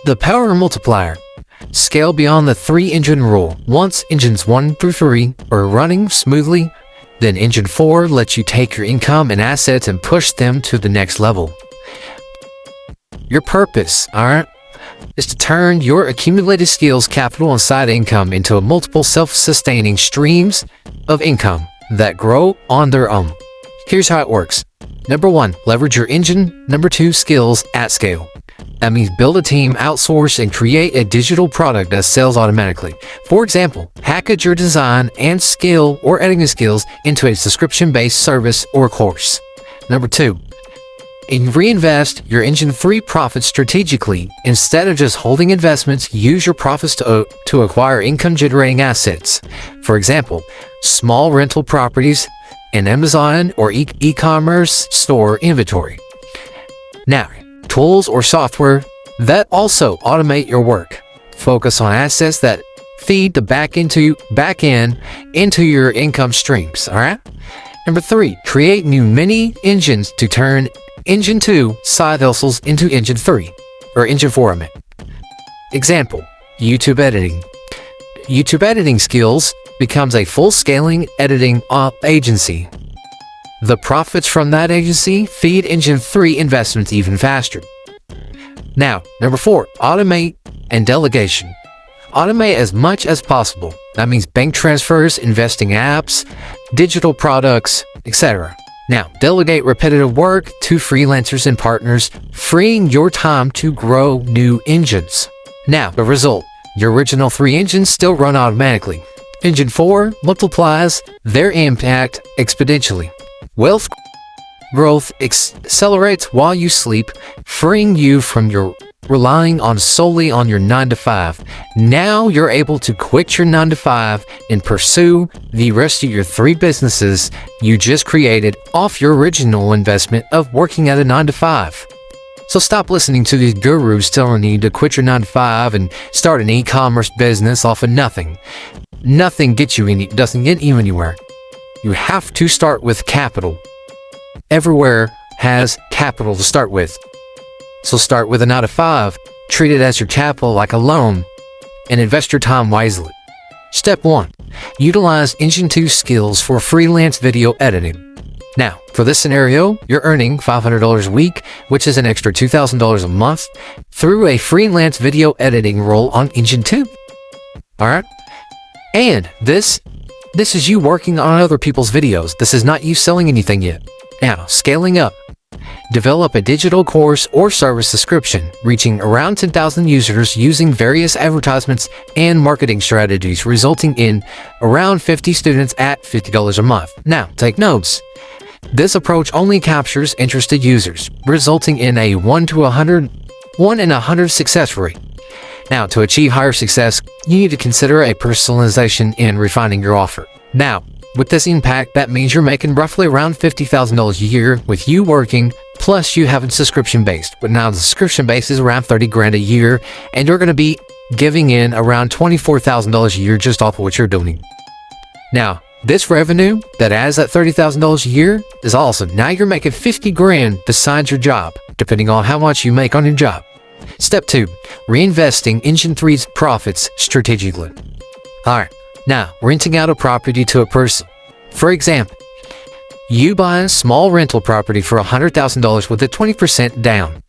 The power multiplier. Scale beyond the 3-engine rule. Once engines 1 through 3 are running smoothly, then engine 4 lets you take your income and assets and push them to the next level. Your purpose, alright, is to turn your accumulated skills, capital, and side income into multiple self-sustaining streams of income that grow on their own. Here's how it works. Number 1, leverage your engine. Number 2, skills at scale. That means build a team, outsource, and create a digital product that sells automatically. For example, package your design and skill or editing skills into a subscription-based service or course. Number 2, and reinvest your engine 3 profits strategically. Instead of just holding investments, use your profits to acquire income-generating assets. For example, small rental properties, an Amazon or e-commerce store inventory. Now, tools or software that also automate your work. Focus on assets that feed the back end into your income streams. All right. Number 3, create new mini engines to turn engine 2 side hustles into engine 3 or engine 4. Example: YouTube editing. YouTube editing skills becomes a full-scaling editing agency. The profits from that agency feed engine 3 investments even faster. Now, number 4, automate and delegation. Automate as much as possible. That means bank transfers, investing apps, digital products, etc. Now, delegate repetitive work to freelancers and partners, freeing your time to grow new engines. Now, the result: your original 3 engines still run automatically. Engine 4 multiplies their impact exponentially. Wealth growth accelerates while you sleep, freeing you from your relying solely on your 9-to-5. Now you're able to quit your 9-to-5 and pursue the rest of your 3 businesses you just created off your original investment of working at a 9-to-5. So stop listening to these gurus telling you to quit your 9-to-5 and start an e-commerce business off of nothing. Nothing doesn't get you anywhere. You have to start with capital. Everywhere has capital to start with. So start with a 9-to-5, treat it as your capital like a loan, and invest your time wisely. Step 1. Utilize Engine 2 skills for freelance video editing. Now, for this scenario, you're earning $500 a week, which is an extra $2,000 a month, through a freelance video editing role on Engine 2. Alright? And this is you working on other people's videos. This is not you selling anything yet. Now, scaling up. Develop a digital course or service subscription, reaching around 10,000 users using various advertisements and marketing strategies, resulting in around 50 students at $50 a month. Now, take notes. This approach only captures interested users, resulting in a 1 in 100 success rate. Now, to achieve higher success, you need to consider a personalization in refining your offer. Now, with this impact, that means you're making roughly around $50,000 a year with you working, plus you having subscription-based. But now the subscription-based is around $30,000 a year, and you're going to be giving in around $24,000 a year just off of what you're doing. Now, this revenue that adds that $30,000 a year is awesome. Now you're making $50,000 besides your job, depending on how much you make on your job. Step 2, reinvesting Engine 3's profits strategically. Alright, now renting out a property to a person. For example, you buy a small rental property for $100,000 with a 20% down.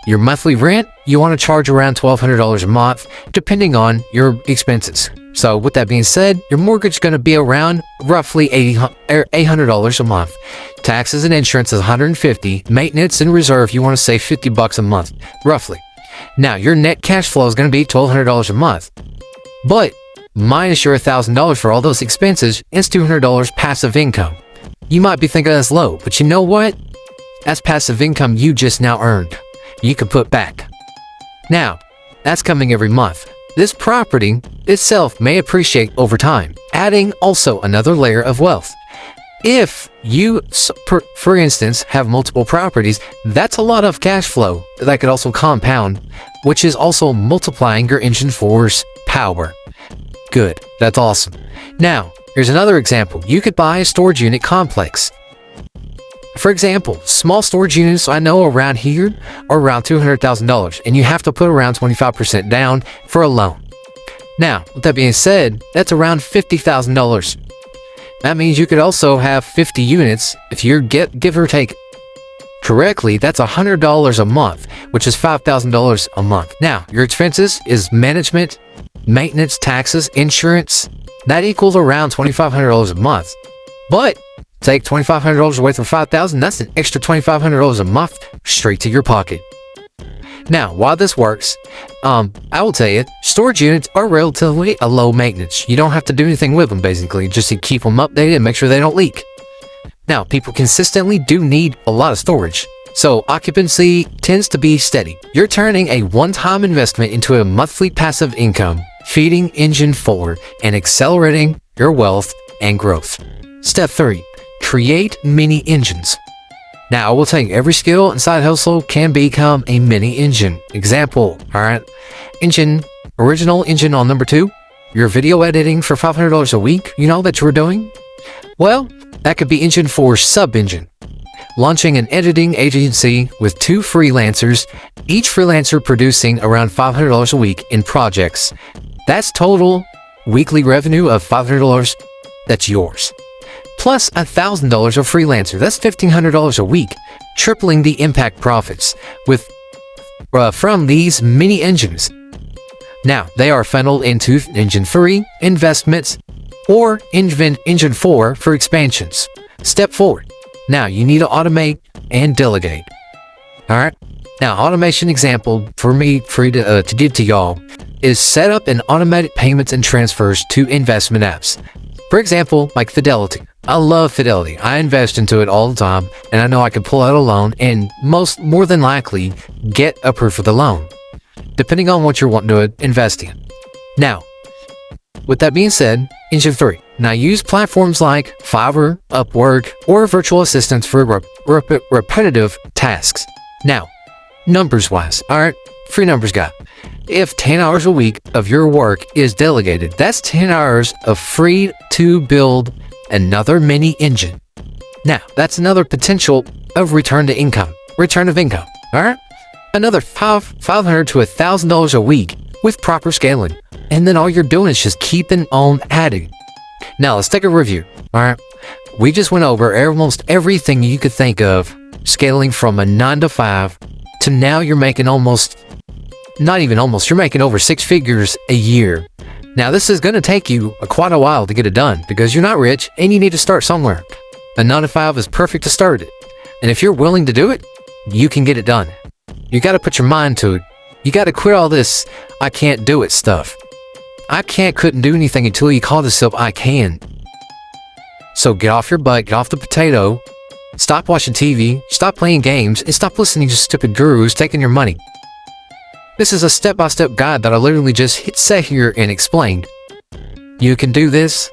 Your monthly rent, you want to charge around $1,200 a month, depending on your expenses. So with that being said, your mortgage is going to be around roughly $800 a month. Taxes and insurance is $150. Maintenance and reserve, you want to save $50 a month, roughly. Now, your net cash flow is going to be $1,200 a month. But minus your $1,000 for all those expenses, it's $200 passive income. You might be thinking that's low, but you know what? That's passive income you just now earned. You can put back. Now, that's coming every month. This property itself may appreciate over time, adding also another layer of wealth. If you, for instance, have multiple properties, that's a lot of cash flow that could also compound, which is also multiplying your Engine 4's power. Good, that's awesome. Now, here's another example. You could buy a storage unit complex. For example, small storage units I know around here are around $200,000, and you have to put around 25% down for a loan. Now, with that being said, that's around $50,000. That means you could also have 50 units. If you give or take correctly, that's $100 a month, which is $5,000 a month. Now, your expenses is management, maintenance, taxes, insurance. That equals around $2,500 a month. But take $2,500 away from $5,000, that's an extra $2,500 a month straight to your pocket. Now, while this works, I will tell you, storage units are relatively a low maintenance. You don't have to do anything with them, basically, just to keep them updated and make sure they don't leak. Now, people consistently do need a lot of storage, so occupancy tends to be steady. You're turning a one-time investment into a monthly passive income, feeding Engine 4 and accelerating your wealth and growth. Step 3. Create mini engines. Now, I will tell you, every skill and side hustle can become a mini engine. Example, alright, original engine on number 2, your video editing for $500 a week, you know that you were doing? Well, that could be Engine 4's sub-engine. Launching an editing agency with 2 freelancers, each freelancer producing around $500 a week in projects. That's total weekly revenue of $500 that's yours. Plus $1,000 a freelancer, that's $1,500 a week, tripling the impact profits from these mini engines. Now, they are funneled into Engine 3 investments or Engine 4 for expansions. Step 4. Now, you need to automate and delegate. Alright? Now, automation example for me to give to y'all is set up an automatic payments and transfers to investment apps. For example, like Fidelity. I love Fidelity. I invest into it all the time, and I know I can pull out a loan and more than likely get approved for the loan, depending on what you're wanting to invest in. Now, with that being said, Engine 3. Now use platforms like Fiverr, Upwork, or virtual assistants for repetitive tasks. Now, numbers-wise, alright, free numbers guy. If 10 hours a week of your work is delegated, that's 10 hours of free to build another mini engine. Now, that's another potential of return of income, alright? Another $500 to $1,000 a week with proper scaling. And then all you're doing is just keeping on adding. Now, let's take a review, alright? We just went over almost everything you could think of, scaling from a 9 to 5 to now you're making you're making over 6 figures a year. Now, this is going to take you quite a while to get it done because you're not rich and you need to start somewhere. A 9 to 5 is perfect to start it. And if you're willing to do it, you can get it done. You got to put your mind to it. You got to quit all this I can't do it stuff. Couldn't do anything until you call yourself I can. So get off your butt, get off the potato, stop watching TV, stop playing games, and stop listening to stupid gurus taking your money. This is a step-by-step guide that I literally just sat here and explained. You can do this.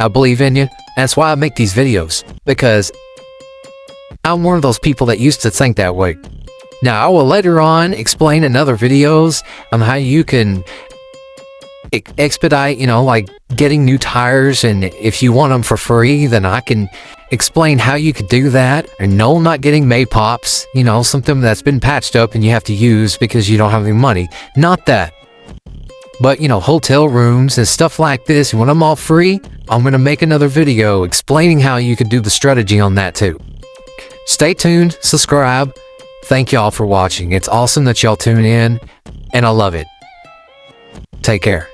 I believe in you. That's why I make these videos, because I'm one of those people that used to think that way. Now, I will later on explain in other videos on how you can expedite, like getting new tires, and if you want them for free, then I can explain how you could do that. And no, not getting May Pops, something that's been patched up and you have to use because you don't have any money. Not that. But, hotel rooms and stuff like this, when I'm all free, I'm going to make another video explaining how you could do the strategy on that too. Stay tuned, subscribe. Thank y'all for watching. It's awesome that y'all tune in, and I love it. Take care.